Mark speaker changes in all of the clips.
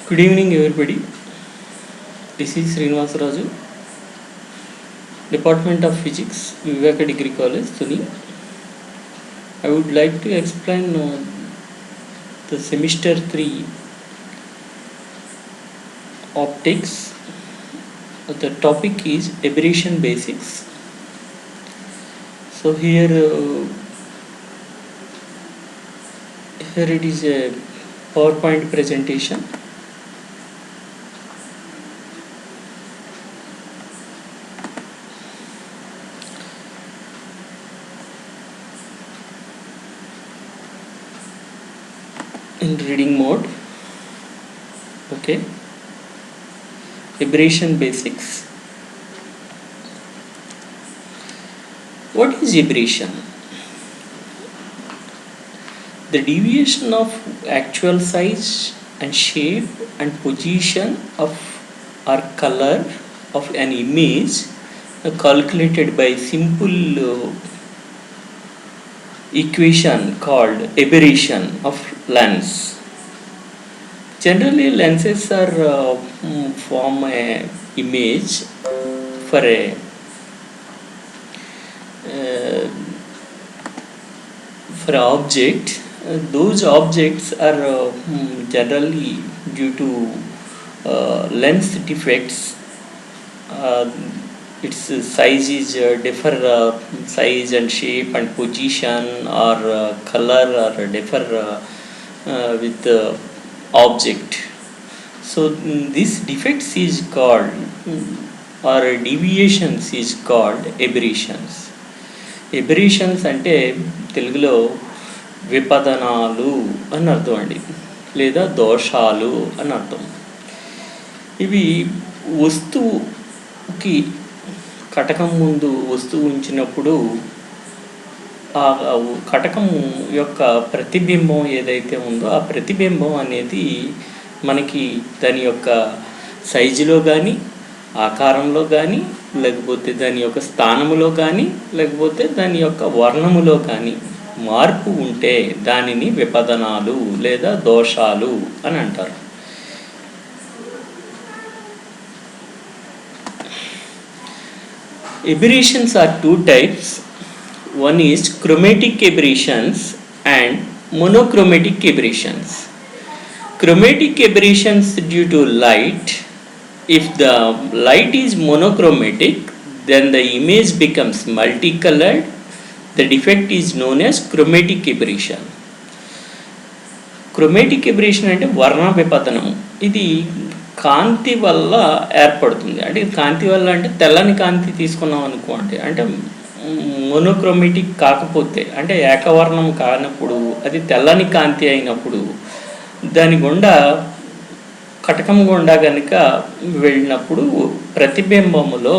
Speaker 1: Good evening, everybody. This is Srinivas Raju, Department of Physics, Viveka Degree College, Thuni. I would like to explain the semester 3 optics. The topic is aberration basics. So here it is a PowerPoint presentation. In reading mode. Okay. Aberration basics. What is aberration? The deviation of actual size and shape and position of or color of an image calculated by simple equation called aberration of lens. Generally, lenses are form a image for an object. Those objects are generally due to lens defects. Its size is differ size and shape and position or color or differ with the object. So this defects is called or deviations is called aberrations. Aberrations అంటే తెలుగులో విపదనాలు అని అర్థం అండి, లేదా దోషాలు అని అర్థం. ఇవి వస్తువుకి కటకం ముందు వస్తువు ఉంచినప్పుడు ఆ కటకం యొక్క ప్రతిబింబం ఏదైతే ఉందో ఆ ప్రతిబింబం అనేది మనకి దాని యొక్క సైజులో కానీ ఆకారంలో కానీ లేకపోతే దాని యొక్క స్థానములో కానీ లేకపోతే దాని యొక్క వర్ణములో కానీ మార్పు ఉంటే దానిని విపదనాలు లేదా దోషాలు అని అంటారు. Aberrations are two types. One is chromatic aberrations and monochromatic aberrations. Chromatic aberrations due to light. If the light is monochromatic, then the image becomes multicolored. The defect is known as chromatic aberration. Chromatic aberration అంటే వర్ణ విపతనం. ఇది కాంతి వల్ల ఏర్పడుతుంది. అంటే కాంతి వల్ల అంటే తెల్లని కాంతి తీసుకున్నాం అనుకోండి, అంటే మోనోక్రోమేటిక్ కాకపోతే అంటే ఏకవర్ణం కానప్పుడు అది తెల్లని కాంతి అయినప్పుడు దాని గుండా కటకం గుండా కనుక వెళ్ళినప్పుడు ప్రతిబింబములో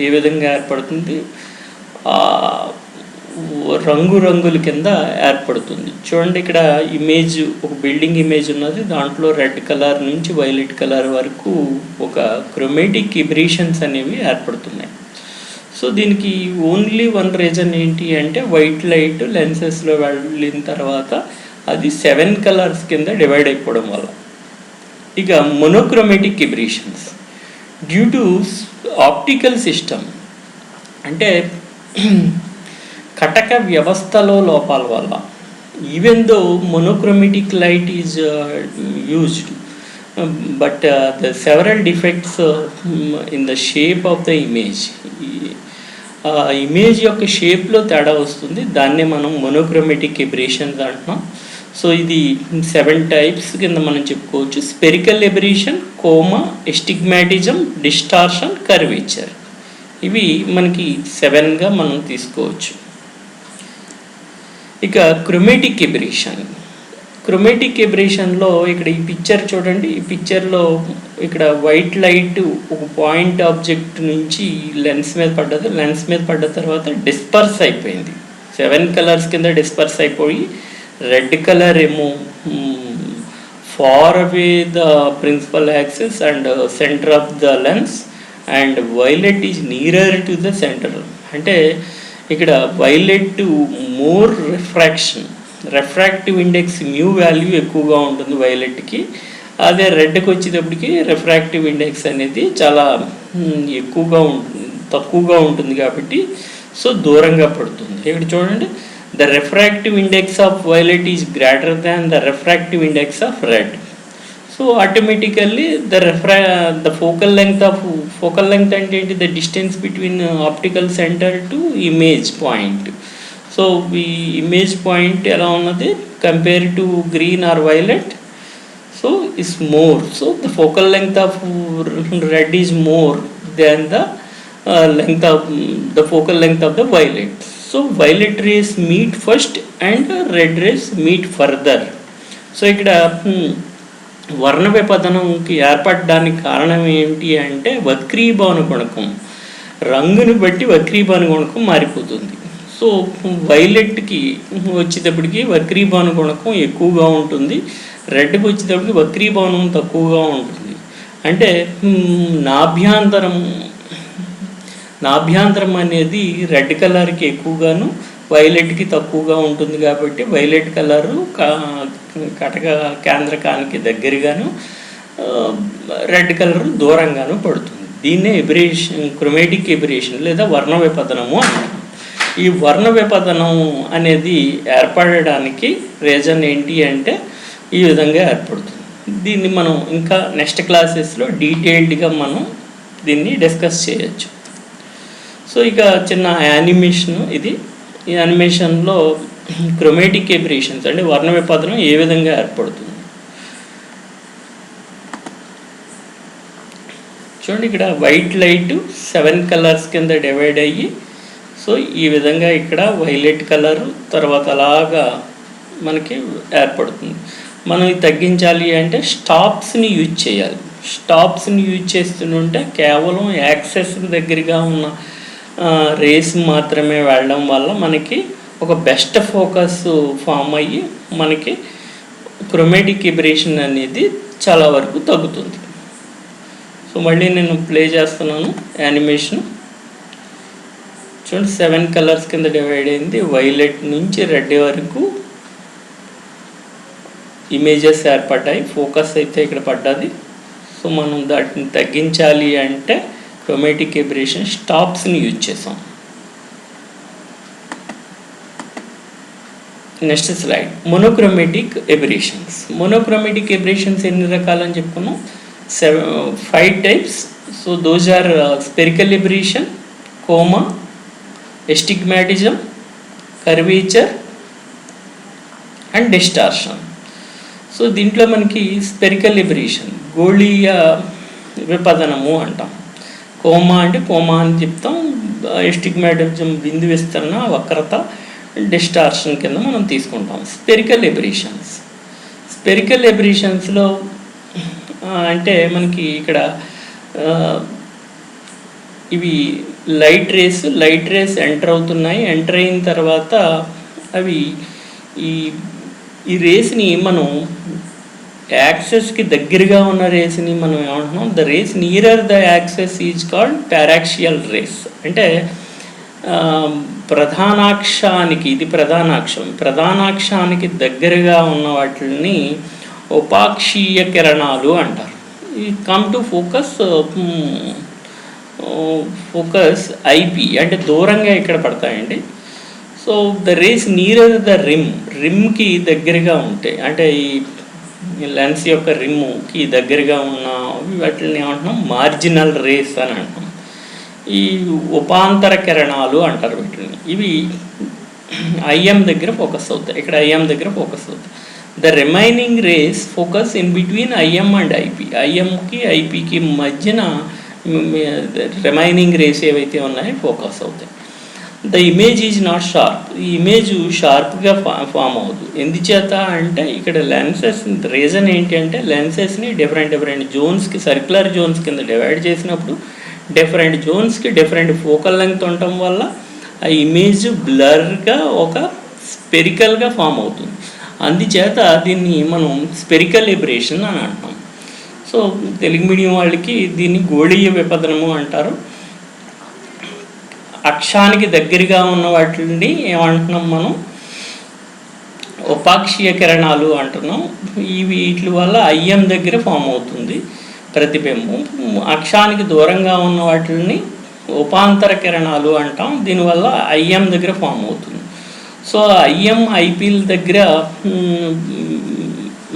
Speaker 1: ఏ విధంగా ఏర్పడుతుంది, రంగుల కింద ఏర్పడుతుంది. చూడండి, ఇక్కడ ఇమేజ్ ఒక బిల్డింగ్ ఇమేజ్ ఉన్నది. దాంట్లో రెడ్ కలర్ నుంచి వైలెట్ కలర్ వరకు ఒక క్రోమేటిక్ ఎబరేషన్స్ అనేవి ఏర్పడుతున్నాయి. సో దీనికి ఓన్లీ వన్ రీజన్ ఏంటి అంటే వైట్ లైట్ లెన్సెస్లో వెళ్ళిన తర్వాత అది 7 కలర్స్ కింద డివైడ్ అయిపోవడం వల్ల. ఇక monochromatic aberrations due to optical system అంటే కటక వ్యవస్థలో లోపాల వల్ల. Even though monochromatic light is used, but the several defects in the shape of the image, image యొక్క షేప్లో తేడా వస్తుంది. దాన్నే మనం మోనోక్రోమేటిక్ ఎబరేషన్స్ అంటున్నాం. సో ఇది 7 టైప్స్ కింద మనం చెప్పుకోవచ్చు. Spherical aberration, coma, astigmatism, distortion, curvature. ఇవి మనకి 7గా మనం తీసుకోవచ్చు. ఇక క్రోమేటిక్ ఎబరేషన్. క్రోమేటిక్ ఎబరేషన్లో ఇక్కడ ఈ పిక్చర్ చూడండి. ఈ పిక్చర్లో ఇక్కడ వైట్ లైట్ ఒక పాయింట్ ఆబ్జెక్ట్ నుంచి లెన్స్ మీద పడ్డది. లెన్స్ మీద పడ్డ తర్వాత డిస్పర్స్ అయిపోయింది. 7 కలర్స్ కింద డిస్పర్స్ అయిపోయి రెడ్ కలర్ ఏమో far away the principal axis and centre of the lens and violet is nearer to the centre. అంటే ఇక్కడ violet more refractive index mu value ఎక్కువగా ఉంటుంది వైలెట్కి. అదే రెడ్కి వచ్చేటప్పటికి రిఫ్రాక్టివ్ ఇండెక్స్ అనేది చాలా ఎక్కువగా ఉంటుంది, తక్కువగా ఉంటుంది కాబట్టి సో దూరంగా పడుతుంది. ఇక్కడ చూడండి, the refractive index of violet is greater than the refractive index of red. So automatically the focal length అంటే ఏంటి, the distance between optical centre to image point. So ఈ ఇమేజ్ పాయింట్ ఎలా ఉన్నది compare to green are violet, so is more. So the focal length of red is more than the focal length of the violet. So violet rays meet first and red rays meet further. So ఇక్కడ వర్ణ విపదనంకి ఏర్పడడానికి కారణం ఏంటి అంటే వక్రీభవన గుణకం, రంగుని బట్టి వక్రీభవన గుణకం మారిపోతుంది. సో వైలెట్కి వచ్చేటప్పటికి వక్రీభవన గుణకం ఎక్కువగా ఉంటుంది, రెడ్కి వచ్చేటప్పటికి వక్రీభవనం తక్కువగా ఉంటుంది. అంటే నాభ్యాంతరం అనేది రెడ్ కలర్కి ఎక్కువగాను వైలెట్కి తక్కువగా ఉంటుంది. కాబట్టి వైలెట్ కలరు కటక కేంద్రకానికి దగ్గరగాను, రెడ్ కలరు దూరంగాను పడుతుంది. దీన్నే క్రోమాటిక్ ఎబరేషన్ లేదా వర్ణ విపదనము అంటారు. ఈ వర్ణ విపదనం అనేది ఏర్పడడానికి రీజన్ ఏంటి అంటే ఈ విధంగా ఏర్పడుతుంది. దీన్ని మనం ఇంకా నెక్స్ట్ క్లాసెస్లో డీటెయిల్డ్గా మనం దీన్ని డిస్కస్ చేయొచ్చు. సో ఇక చిన్న యానిమేషన్ ఇది. ఈ యానిమేషన్లో క్రోమాటిక్ ఎబరేషన్స్ అంటే వర్ణ విపదనం ఏ విధంగా ఏర్పడుతుంది చూడండి. ఇక్కడ వైట్ లైట్ 7 కలర్స్ కింద డివైడ్ అయ్యి, సో ఈ విధంగా ఇక్కడ వైలెట్ కలరు తర్వాత అలాగా మనకి ఏర్పడుతుంది. మనం ఇది తగ్గించాలి అంటే స్టాప్స్ని యూజ్ చేయాలి. స్టాప్స్ని యూజ్ చేస్తుంటే కేవలం యాక్సెస్ దగ్గరగా ఉన్న రేస్ మాత్రమే వెళ్ళడం వల్ల మనకి ఒక బెస్ట్ ఫోకస్ ఫామ్ అయ్యి మనకి క్రోమాటిక్ ఎబరేషన్ అనేది చాలా వరకు తగ్గుతుంది. సో మళ్ళీ నేను ప్లే చేస్తున్నాను యానిమేషన్. చూడండి, 7 కలర్స్ కింద డివైడ్ అయింది. వైలెట్ నుంచి రెడ్ వరకు ఇమేజెస్ ఏర్పడ్డాయి, ఫోకస్ అయితే ఇక్కడ పడ్డది. సో మనం దాటిని తగ్గించాలి అంటే క్రోమాటిక్ ఎబరేషన్ స్టాప్స్ని యూజ్ చేసాం. Next slide, monochromatic aberrations. Monochromatic aberrations ఎన్ని రకాలని చెప్పుకున్నాం? 5 types. So those are spherical aberration, coma, astigmatism, curvature and distortion. So దీంట్లో మనకి స్పెరికల్ ఎబరేషన్ గోళీయ విపదనము అంటాం. కోమా అంటే కోమా అని చెప్తాం. ఎస్టిగ్మాటిజం బిందు విస్తరణ, వక్రత, డిస్టార్షన్ కింద మనం తీసుకుంటాం. స్పెరికల్ ఎబరేషన్స్లో అంటే మనకి ఇక్కడ ఇవి లైట్ రేస్ ఎంటర్ అవుతున్నాయి. ఎంటర్ అయిన తర్వాత అవి ఈ రేస్ని మనం యాక్సెస్కి దగ్గరగా ఉన్న రేస్ని మనం ఏమంటున్నాం, the rays nearer the axis is called paraxial rays. అంటే ప్రధానాక్షానికి, ఇది ప్రధానాక్షానికి దగ్గరగా ఉన్న వాటిని ఉపాక్షీయ కిరణాలు అంటారు. ఈ కమ్ టు ఫోకస్ ఐపి అంటే దూరంగా ఇక్కడ పడతాయండి. So the rays nearer the రిమ్కి దగ్గరగా ఉంటాయి. అంటే ఈ లెన్స్ యొక్క రిమ్కి దగ్గరగా ఉన్న వాటిని ఏమంటున్నాం, మార్జినల్ రేస్ అని అంటున్నాం. ఈ ఉపాంతర కిరణాలు అంటారు వీటిని. ఇవి ఐఎం దగ్గర ఫోకస్ అవుతాయి. ఇక్కడ ఐఎం దగ్గర ఫోకస్ అవుతాయి. The remaining rays focus in between IM and IP. ఐఎంకి ఐపికి మధ్యన రిమైనింగ్ రేస్ ఏవైతే ఉన్నాయో ఫోకస్ అవుతాయి. The image is not sharp. ఈ ఇమేజ్ షార్ప్గా ఫామ్ అవుతుంది. ఎందుచేత అంటే ఇక్కడ లెన్సెస్, రీజన్ ఏంటి అంటే లెన్సెస్ని డిఫరెంట్ జోన్స్కి, సర్క్యులర్ జోన్స్ కింద డివైడ్ చేసినప్పుడు డిఫరెంట్ జోన్స్కి డిఫరెంట్ ఫోకల్ లెంగ్త్ ఉండటం వల్ల ఆ ఇమేజ్ బ్లర్గా ఒక స్పెరికల్గా ఫామ్ అవుతుంది. అందుచేత దీన్ని మనం స్పెరికల్ ఎబరేషన్ అని అంటాం. సో తెలుగు మీడియం వాళ్ళకి దీన్ని గోళీయ విపదనము అంటారు. అక్షానికి దగ్గరగా ఉన్న వాటిని ఏమంటున్నాం మనం, ఉపాక్షీయ కిరణాలు అంటున్నాం. వీటి వల్ల ఐఎం దగ్గర ఫామ్ అవుతుంది ప్రతిబింబం. అక్షానికి దూరంగా ఉన్న వాటిని ఉపాంతర కిరణాలు అంటాం. దీనివల్ల ఐఎం దగ్గర ఫామ్ అవుతుంది. సో ఐఎం ఐపీల దగ్గర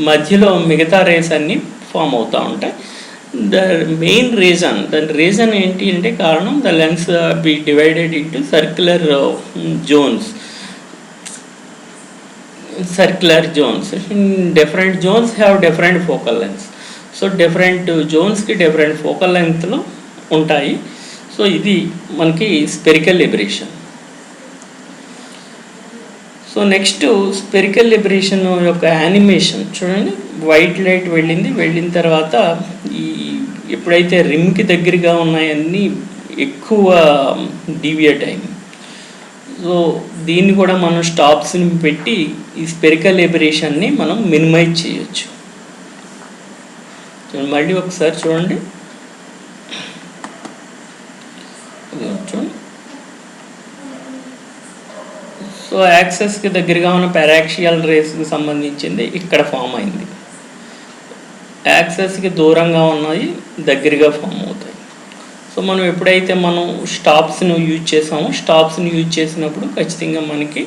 Speaker 1: మధ్యలో మిగతా రేస్ అన్నీ ఫామ్ అవుతూ ఉంటాయి. మెయిన్ దాని రీజన్ ఏంటి అంటే కారణం the lens be divided into circular zones. Different zones have different focal length. So different జోన్స్కి డిఫరెంట్ ఫోకల్ లెంగ్త్లో ఉంటాయి. సో ఇది మనకి spherical aberration. So next spherical aberration యొక్క యానిమేషన్ చూడండి. వైట్ లైట్ వెళ్ళిన తర్వాత ఎప్పుడైతే రిమ్కి దగ్గరగా ఉన్నాయన్నీ ఎక్కువ డీవియేట్ అయింది. సో దీన్ని కూడా మనం స్టాప్స్ని పెట్టి ఈ స్పెరికల్ లిబరేషన్ని మనం మినిమైజ్ చేయొచ్చు. మళ్ళీ ఒకసారి చూడండి. సో యాక్సెస్కి దగ్గరగా ఉన్న పారాక్సియల్ రేస్కి సంబంధించింది ఇక్కడ ఫామ్ అయింది. యాక్సెస్కి దూరంగా ఉన్నాయి దగ్గరగా ఫామ్ అవుతాయి. సో మనం ఎప్పుడైతే మనం స్టాప్స్ని యూజ్ చేసినప్పుడు ఖచ్చితంగా మనకి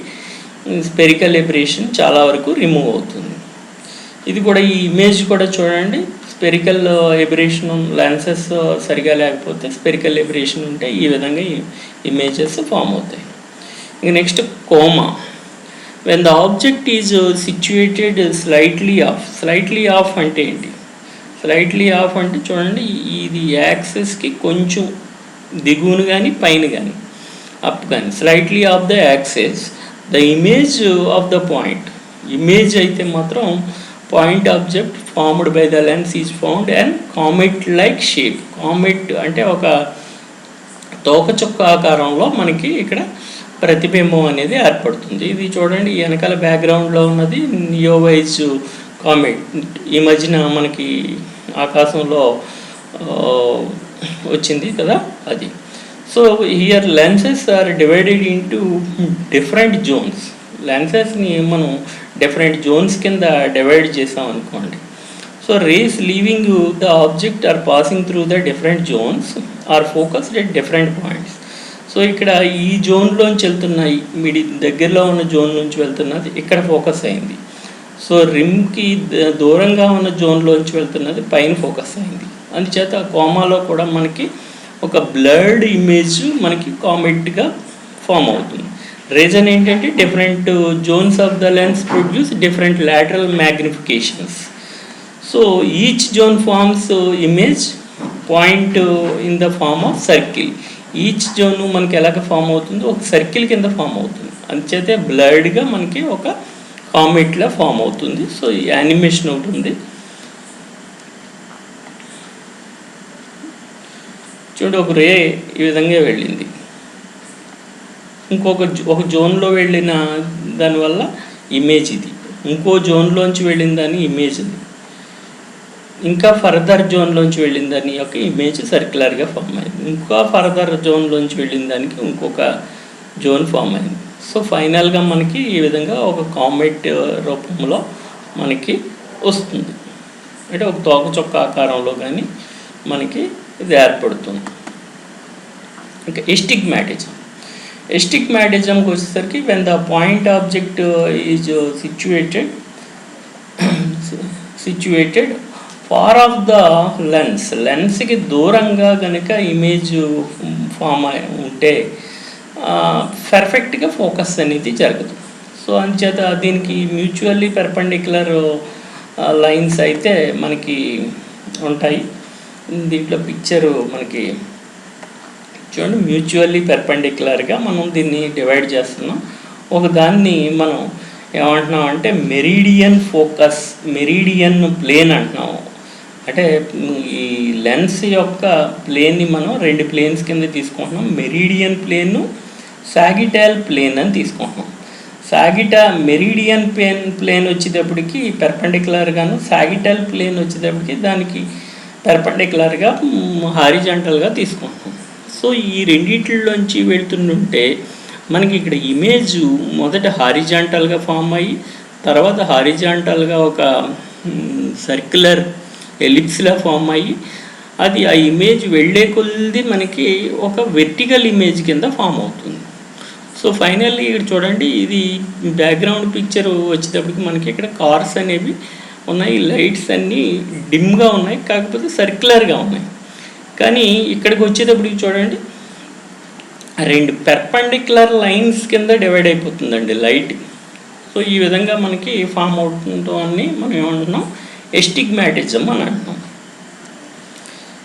Speaker 1: స్పెరికల్ లిబరేషన్ చాలా వరకు రిమూవ్ అవుతుంది. ఇది కూడా ఈ ఇమేజ్ కూడా చూడండి. స్పెరికల్ లిబరేషన్ లెన్సెస్ సరిగా లేకపోతే స్పెరికల్ లిబరేషన్ ఉంటే ఈ విధంగా ఇమేజెస్ ఫామ్ అవుతాయి. ఇక next coma. When the object is situated slightly of అంటే ఏంటి? స్లైట్లీ ఆఫ్ అంటే చూడండి, ఇది యాక్సెస్కి కొంచెం దిగువను కానీ పైన కానీ అప్ కానీ slightly of the access the image of the point. Image అయితే మాత్రం point object formed by the lens is found and comet like shape. Comet అంటే ఒక తోకచుక్క ఆకారంలో మనకి ఇక్కడ ప్రతిబింబం అనేది ఏర్పడుతుంది. ఇది చూడండి, వెనకాల బ్యాక్గ్రౌండ్లో ఉన్నది నియోవైజ్ కామెట్. ఈ మధ్యన మనకి ఆకాశంలో వచ్చింది కదా అది. So here lenses are divided into different zones. లెన్సెస్ని మనం డిఫరెంట్ జోన్స్ కింద డివైడ్ చేసాం అనుకోండి. So rays leaving the object are passing through the different zones are focused at different points. So ఇక్కడ ఈ జోన్లోంచి వెళ్తున్నాయి, దగ్గరలో ఉన్న జోన్ నుంచి వెళ్తున్నది ఇక్కడ ఫోకస్ అయింది. సో రిమ్కి దూరంగా ఉన్న జోన్లోంచి వెళ్తున్నది పైన ఫోకస్ అయింది. అందుచేత కోమాలో కూడా మనకి ఒక బ్లర్డ్ ఇమేజ్ మనకి కామెట్గా ఫామ్ అవుతుంది. రీజన్ ఏంటంటే different zones of the lens produce different lateral magnifications. So each zone forms image point in the form of circle. Each zone మనకి ఎలాగ ఫామ్ అవుతుందో ఒక సర్కిల్ కింద ఫామ్ అవుతుంది. అందుచేతే బ్లర్డ్గా మనకి ఒక కామెట్లా ఫామ్ అవుతుంది. సో ఈ యానిమేషన్ ఒకటి ఉంది చూడండి. ఒక రే ఈ విధంగా వెళ్ళింది, ఒక జోన్లో వెళ్ళిన దానివల్ల ఇమేజ్ ఇది, ఇంకో జోన్లోంచి వెళ్ళిన దాని ఇమేజ్ ఇది, ఇంకా ఫర్దర్ జోన్లోంచి వెళ్ళిన దాని యొక్క ఇమేజ్ సర్క్యులర్గా ఫామ్ అయింది, ఇంకా ఫర్దర్ జోన్లోంచి వెళ్ళిన దానికి ఇంకొక జోన్ ఫామ్ అయింది. సో ఫైనల్గా మనకి ఈ విధంగా ఒక కామెట్ రూపంలో మనకి వస్తుంది. అంటే ఒక తోకచుక్క ఆకారంలో కానీ మనకి ఇది ఏర్పడుతుంది. ఇంకా ఎస్టిగ్మాటిజంకి వచ్చేసరికి when the point object is situated far off the లెన్స్కి దూరంగా కనుక ఇమేజ్ ఫామ్ ఉంటే పర్ఫెక్ట్గా ఫోకస్ అనేది జరుగుతుంది. సో అందుచేత దీనికి మ్యూచువల్లీ పెర్పెండిక్యులర్ లైన్స్ అయితే మనకి ఉంటాయి. దీంట్లో పిక్చరు మనకి చూడండి, మ్యూచువల్లీ పెర్పెండిక్యులర్గా మనం దీన్ని డివైడ్ చేస్తున్నాం. ఒక దాన్ని మనం ఏమంటున్నాం అంటే మెరీడియన్ ప్లేన్ అంటున్నాము. అంటే ఈ లెన్స్ యొక్క ప్లేన్ని మనం రెండు ప్లేన్స్ కింద తీసుకుంటున్నాం. మెరీడియన్ ప్లేను, సాగిటల్ ప్లేన్ అని తీసుకుంటున్నాం. మెరీడియన్ ప్లేన్ వచ్చేటప్పటికి పెర్పెండిక్యులర్గాను, సాగిటల్ ప్లేన్ వచ్చేటప్పటికి దానికి పెర్పెండిక్యులర్గా హారిజాంటల్గా తీసుకుంటున్నాం. సో ఈ రెండిట్లోంచి వెళ్తుంటే మనకి ఇక్కడ ఇమేజ్ మొదట హారిజాంటల్గా ఫామ్ అయ్యి తర్వాత హారిజాంటల్గా ఒక సర్క్యులర్ ఎలిప్స్లా ఫామ్ అయ్యి అది ఆ ఇమేజ్ వెళ్ళే కొద్ది మనకి ఒక వెర్టికల్ ఇమేజ్ కింద ఫామ్ అవుతుంది. సో ఫైనల్లీ ఇక్కడ చూడండి, ఇది బ్యాక్గ్రౌండ్ పిక్చర్ వచ్చేటప్పటికి మనకి ఇక్కడ కార్స్ అనేవి ఉన్నాయి, లైట్స్ అన్నీ డిమ్గా ఉన్నాయి, కాకపోతే సర్క్యులర్గా ఉన్నాయి. కానీ ఇక్కడికి వచ్చేటప్పటికి చూడండి, రెండు పెర్పెండిక్యులర్ లైన్స్ కింద డివైడ్ అయిపోతుందండి లైట్. సో ఈ విధంగా మనకి ఫామ్ అవుతుందో అని మనం ఏమంటున్నాం, ఎస్టిగ్మాటిజం అని అంటున్నాం.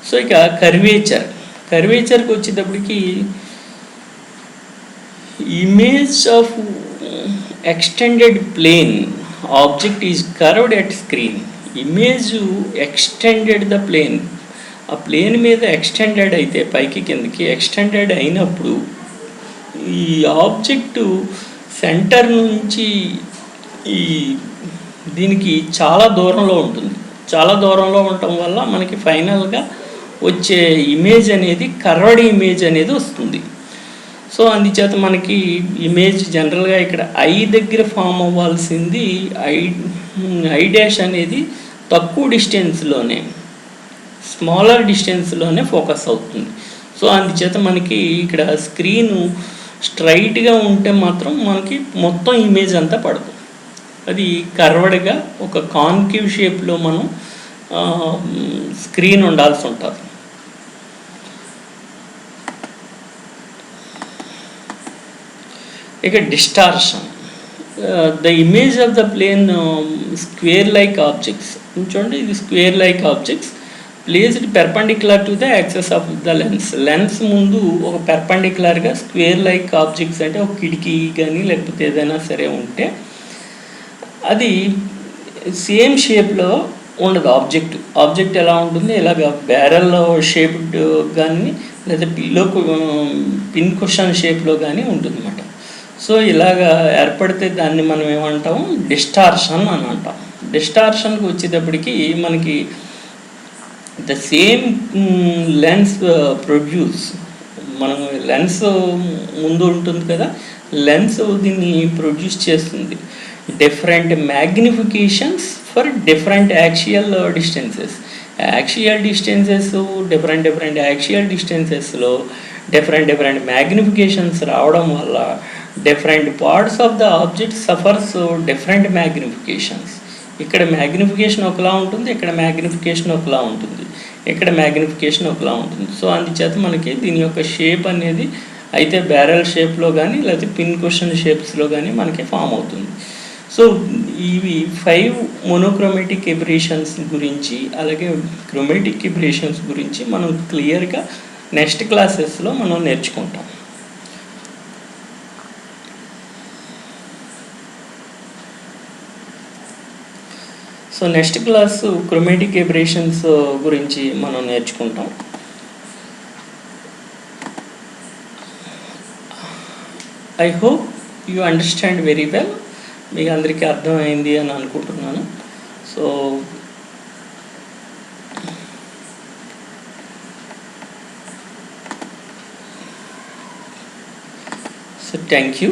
Speaker 1: సో ఇక కర్వేచర్కి వచ్చేటప్పటికి image of extended plane object is curved at screen. Image extended the plane, ఆ ప్లేన్ మీద ఎక్స్టెండెడ్ అయితే పైకి కిందకి ఎక్స్టెండెడ్ అయినప్పుడు ఈ ఆబ్జెక్టు సెంటర్ నుంచి ఈ దీనికి చాలా దూరంలో ఉంటుంది. చాలా దూరంలో ఉండటం వల్ల మనకి ఫైనల్గా వచ్చే ఇమేజ్ అనేది కర్వ్డ్ ఇమేజ్ అనేది వస్తుంది. సో అందుచేత మనకి ఇమేజ్ జనరల్గా ఇక్కడ ఐ దగ్గర ఫామ్ అవ్వాల్సింది ఐ డాష్ అనేది తక్కువ డిస్టెన్స్లోనే, స్మాలర్ డిస్టెన్స్లోనే ఫోకస్ అవుతుంది. సో అందుచేత మనకి ఇక్కడ స్క్రీను స్ట్రైట్గా ఉంటే మాత్రం మనకి మొత్తం ఇమేజ్ అంతా పడదు. అది కర్వ్డ్గా ఒక కాన్కేవ్ షేప్లో మనం స్క్రీన్ ఉండాల్సి ఉంటుంది. ఇక distortion, the image of the plane square like objects. చూడండి, ఇది square like objects placed perpendicular to the axes of the lens ముందు ఒక పెర్పెండిక్యులర్గా స్క్వేర్ లైక్ ఆబ్జెక్ట్స్ అంటే ఒక కిటికీ కానీ లేకపోతే ఏదైనా సరే ఉంటే అది సేమ్ షేప్లో ఉండదు. ఆబ్జెక్ట్ ఎలా ఉంటుంది, ఇలాగ బ్యారెల్ షేప్డ్ కానీ లేదా పిన్ కుషన్ షేప్లో కానీ ఉంటుంది అన్నమాట. సో ఇలాగా ఏర్పడితే దాన్ని మనం ఏమంటాం, డిస్టార్షన్ అని అంటాం. డిస్టార్షన్కి వచ్చేటప్పటికి మనకి ద సేమ్ లెన్స్ ప్రొడ్యూస్, మనం లెన్స్ ముందు ఉంటుంది కదా, లెన్స్ దీన్ని ప్రొడ్యూస్ చేస్తుంది different magnifications for different axial distances. Different axial డిస్టెన్సెస్లో డిఫరెంట్ మ్యాగ్నిఫికేషన్స్ రావడం వల్ల different parts of the object suffers different magnifications. ఇక్కడ మ్యాగ్నిఫికేషన్ ఒకలా ఉంటుంది, ఇక్కడ మ్యాగ్నిఫికేషన్ ఒకలా ఉంటుంది, ఇక్కడ మ్యాగ్నిఫికేషన్ ఒకలా ఉంటుంది. సో అందుచేత మనకి దీని యొక్క షేప్ అనేది అయితే బ్యారెల్ షేప్లో కానీ లేకపోతే పిన్ కుషన్ షేప్స్లో కానీ మనకి ఫామ్ అవుతుంది. సో ఇవి 5 మోనోక్రోమాటిక్ ఎబరేషన్స్ గురించి అలాగే క్రోమాటిక్ ఎబరేషన్స్ గురించి మనం క్లియర్గా నెక్స్ట్ క్లాసెస్లో మనం నేర్చుకుంటాం. So next class chromatic aberrations గురించి మనం నేర్చుకుంటాం. I hope you understand very well. మీకు అందరికీ అర్థమైంది అని అనుకుంటున్నాను. So thank you.